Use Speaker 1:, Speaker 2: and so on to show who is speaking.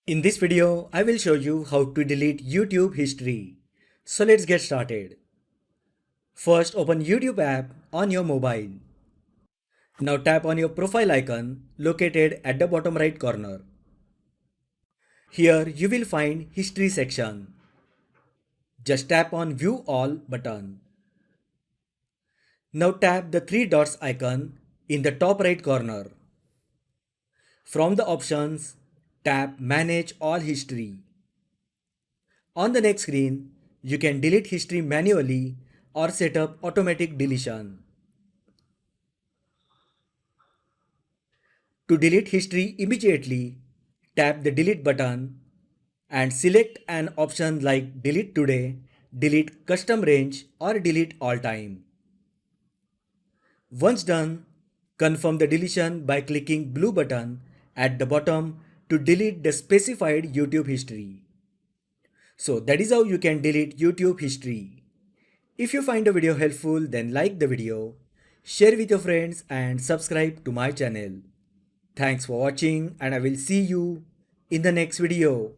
Speaker 1: In this video, I will show you how to delete YouTube history. So let's get started. First, open YouTube app on your mobile. Now tap on your profile icon located at the bottom right corner. Here you will find History section. Just tap on View All button. Now tap the three dots icon in the top right corner. From the options, tap Manage All History. On the next screen, you can delete history manually or set up automatic deletion. To delete history immediately, tap the delete button and select an option like delete today, delete custom range or delete all time. Once done, confirm the deletion by clicking blue button at the bottom to delete the specified YouTube history. So that is how you can delete YouTube history. If you find the video helpful, then like the video, share with your friends and subscribe to my channel. Thanks for watching and I will see you in the next video.